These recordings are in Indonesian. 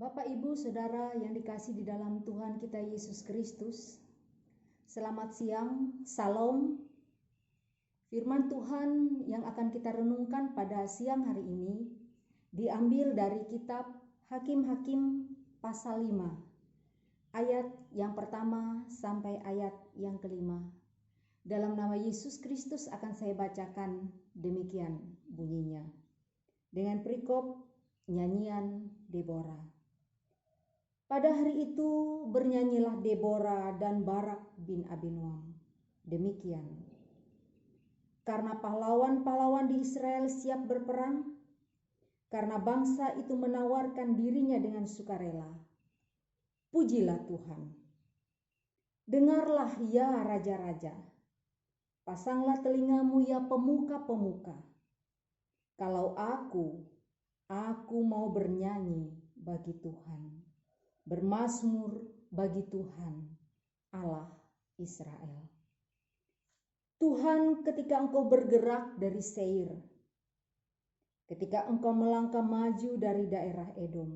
Bapak, Ibu, Saudara yang dikasihi di dalam Tuhan kita Yesus Kristus, selamat siang, salam. Firman Tuhan yang akan kita renungkan pada siang hari ini diambil dari kitab Hakim-Hakim pasal 5, ayat yang pertama sampai ayat yang kelima. Dalam nama Yesus Kristus akan saya bacakan, demikian bunyinya. Dengan perikop nyanyian Deborah. Pada hari itu bernyanyilah Deborah dan Barak bin Abinoam. Demikian. Karena pahlawan-pahlawan di Israel siap berperang, karena bangsa itu menawarkan dirinya dengan sukarela. Pujilah Tuhan. Dengarlah ya raja-raja. Pasanglah telingamu ya pemuka-pemuka. Kalau aku mau bernyanyi bagi Tuhan, bermazmur bagi Tuhan, Allah Israel. Tuhan, ketika engkau bergerak dari Seir, ketika engkau melangkah maju dari daerah Edom,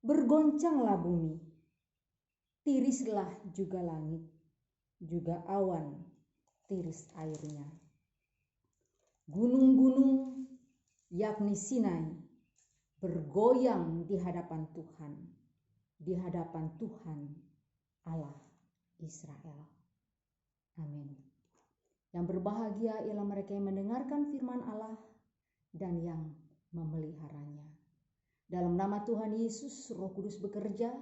bergoncanglah bumi, tirislah juga langit, juga awan tiris airnya. Gunung-gunung, yakni Sinai, bergoyang di hadapan Tuhan Allah Israel. Amin. Yang berbahagia ialah mereka yang mendengarkan firman Allah dan yang memeliharanya. Dalam nama Tuhan Yesus, Roh Kudus bekerja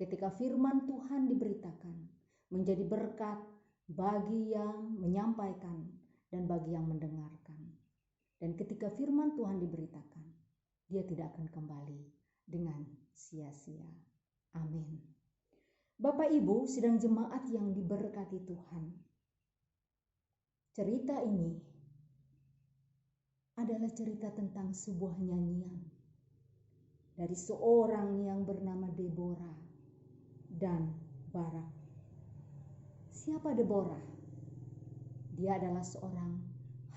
ketika firman Tuhan diberitakan, menjadi berkat bagi yang menyampaikan dan bagi yang mendengarkan. Dan ketika firman Tuhan diberitakan, dia tidak akan kembali dengan sia-sia. Amin. Bapak Ibu sidang jemaat yang diberkati Tuhan, cerita ini adalah cerita tentang sebuah nyanyian dari seorang yang bernama Deborah dan Barak. Siapa Deborah? Dia adalah seorang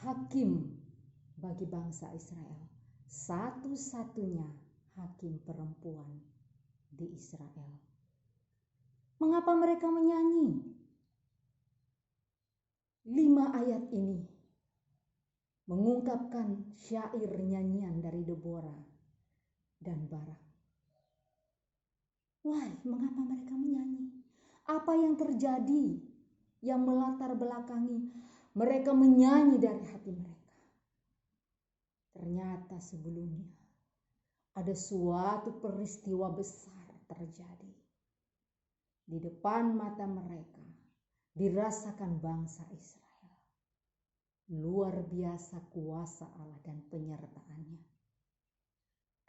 hakim bagi bangsa Israel, satu-satunya hakim perempuan di Israel. Mengapa mereka menyanyi? 5 ayat ini mengungkapkan syair nyanyian dari Deborah dan Barak. Mengapa mereka menyanyi? Apa yang terjadi yang melatar belakangi mereka menyanyi dari hati mereka? Ternyata sebelumnya ada suatu peristiwa besar terjadi. Di depan mata mereka dirasakan bangsa Israel. Luar biasa kuasa Allah dan penyertaannya.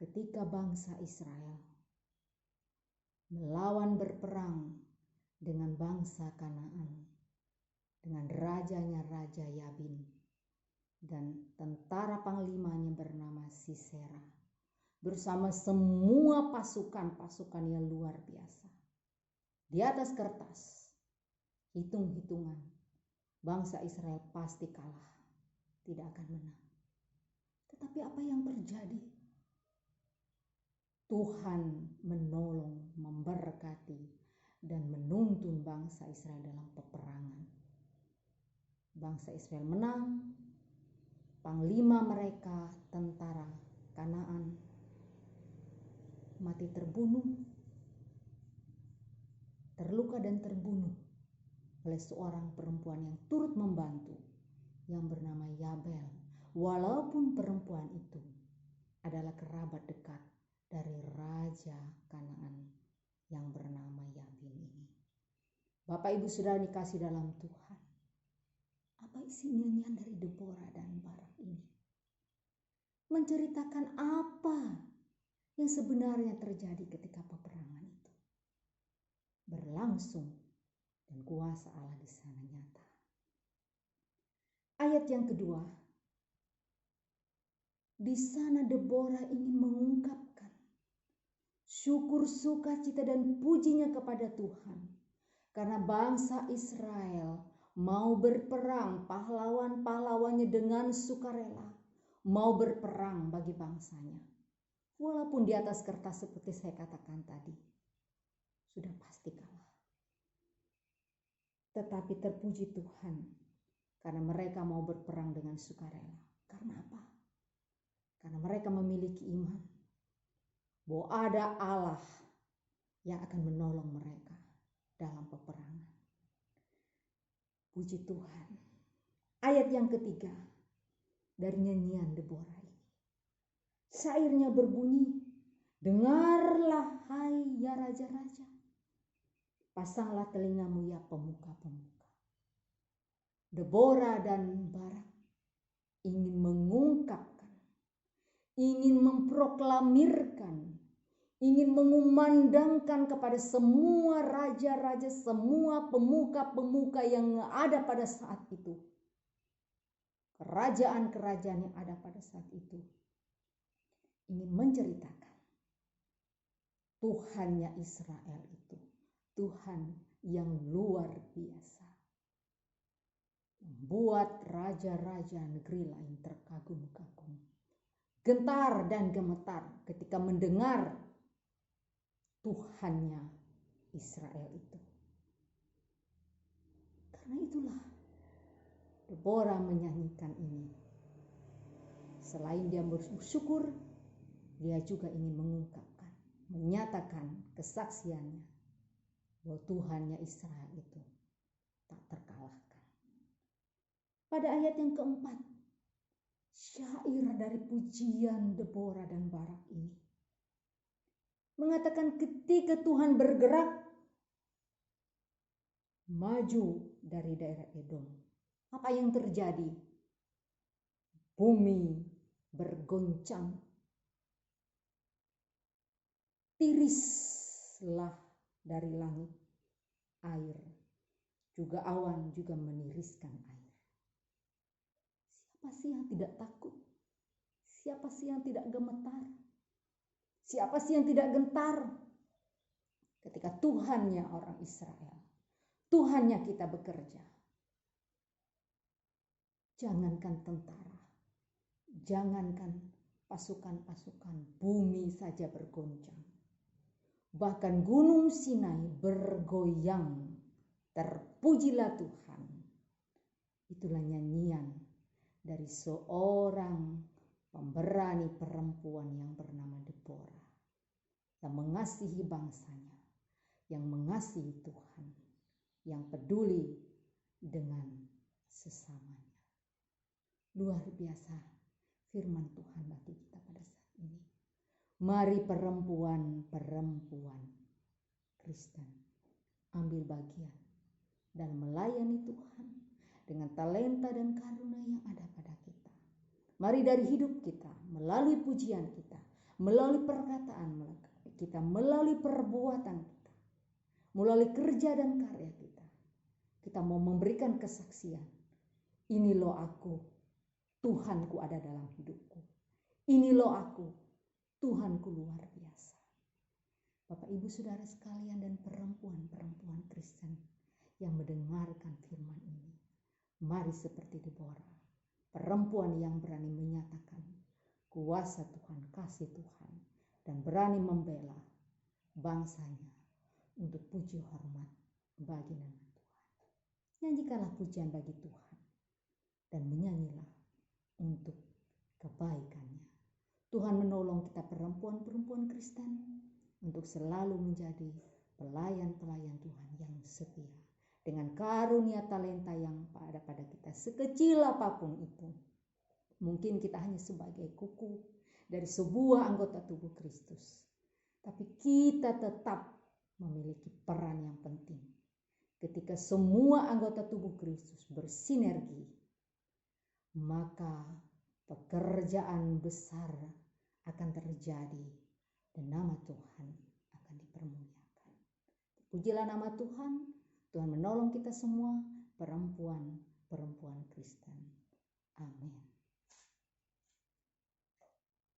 Ketika bangsa Israel melawan berperang dengan bangsa Kanaan, dengan rajanya Raja Yabin dan tentara panglimanya bernama Sisera, bersama semua pasukan yang luar biasa. Di atas kertas, hitung-hitungan, bangsa Israel pasti kalah, tidak akan menang. Tetapi apa yang terjadi? Tuhan menolong, memberkati, dan menuntun bangsa Israel dalam peperangan. Bangsa Israel menang, panglima mereka, tentara Kanaan, mati terbunuh, terluka dan terbunuh oleh seorang perempuan yang turut membantu yang bernama Yabel, walaupun perempuan itu adalah kerabat dekat dari Raja Kanaan yang bernama Yabin ini. Bapak Ibu Saudara dikasih dalam Tuhan, apa isi nyanyian dari Deborah dan Barak ini? Menceritakan apa yang sebenarnya terjadi ketika peperangan itu berlangsung dan kuasa Allah di sana nyata. Ayat yang kedua, di sana Deborah ingin mengungkapkan syukur, sukacita dan pujinya kepada Tuhan karena bangsa Israel mau berperang, pahlawan-pahlawannya dengan sukarela mau berperang bagi bangsanya. Walaupun di atas kertas seperti saya katakan tadi, sudah pasti kalah. Tetapi terpuji Tuhan, karena mereka mau berperang dengan sukarela. Karena apa? Karena mereka memiliki iman bahwa ada Allah yang akan menolong mereka dalam peperangan. Puji Tuhan. Ayat yang ketiga dari nyanyian Deborah ini. Syairnya berbunyi, dengarlah hai ya raja-raja, pasanglah telingamu ya pemuka-pemuka. Deborah dan Barak ingin mengungkapkan, ingin memproklamirkan, ingin mengumandangkan kepada semua raja-raja, semua pemuka-pemuka yang ada pada saat itu. Kerajaan-kerajaan yang ada pada saat itu ingin menceritakan Tuhannya Israel itu, Tuhan yang luar biasa, membuat raja-raja negeri lain terkagum-kagum, gentar dan gemetar ketika mendengar Tuhannya Israel itu. Karena itulah Deborah menyanyikan ini. Selain dia bersyukur, dia juga ingin mengungkapkan, menyatakan kesaksiannya bahwa Tuhannya Israel itu tak terkalahkan. Pada ayat yang keempat, syair dari pujian Deborah dan Barak ini mengatakan ketika Tuhan bergerak maju dari daerah Edom, apa yang terjadi? Bumi bergoncang, tirislah dari langit air, juga awan juga meniriskan air. Siapa sih yang tidak takut? Siapa sih yang tidak gemetar? Siapa sih yang tidak gentar? Ketika Tuhannya orang Israel, Tuhannya kita bekerja. Jangankan tentara, jangankan pasukan-pasukan, bumi saja bergoncang. Bahkan gunung Sinai bergoyang. Terpujilah Tuhan. Itulah nyanyian dari seorang pemberani perempuan yang bernama Deborah, yang mengasihi bangsanya, yang mengasihi Tuhan, yang peduli dengan sesamanya. Luar biasa firman Tuhan bagi kita pada saat ini. Mari perempuan-perempuan Kristen ambil bagian dan melayani Tuhan dengan talenta dan karunia yang ada pada kita. Mari dari hidup kita, melalui pujian kita, melalui perkataan kita, melalui perbuatan kita, melalui kerja dan karya kita, kita mau memberikan kesaksian. Ini loh aku, Tuhanku ada dalam hidupku. Ini loh aku, Tuhanku luar biasa. Bapak, Ibu, Saudara sekalian dan perempuan-perempuan Kristen yang mendengarkan firman ini, mari seperti Deborah, perempuan yang berani menyatakan kuasa Tuhan, kasih Tuhan, dan berani membela bangsanya untuk puji hormat bagi nama Tuhan. Nyanyikanlah pujian bagi Tuhan dan menyanyilah untuk kebaikannya. Tuhan menolong kita perempuan-perempuan Kristen untuk selalu menjadi pelayan-pelayan Tuhan yang setia dengan karunia talenta yang ada pada kita, sekecil apapun itu. Mungkin kita hanya sebagai kuku dari sebuah anggota tubuh Kristus, tapi kita tetap memiliki peran yang penting. Ketika semua anggota tubuh Kristus bersinergi, maka pekerjaan besar akan terjadi dan nama Tuhan akan dipermuliakan. Pujilah nama Tuhan. Tuhan menolong kita semua, perempuan-perempuan Kristen. Amin.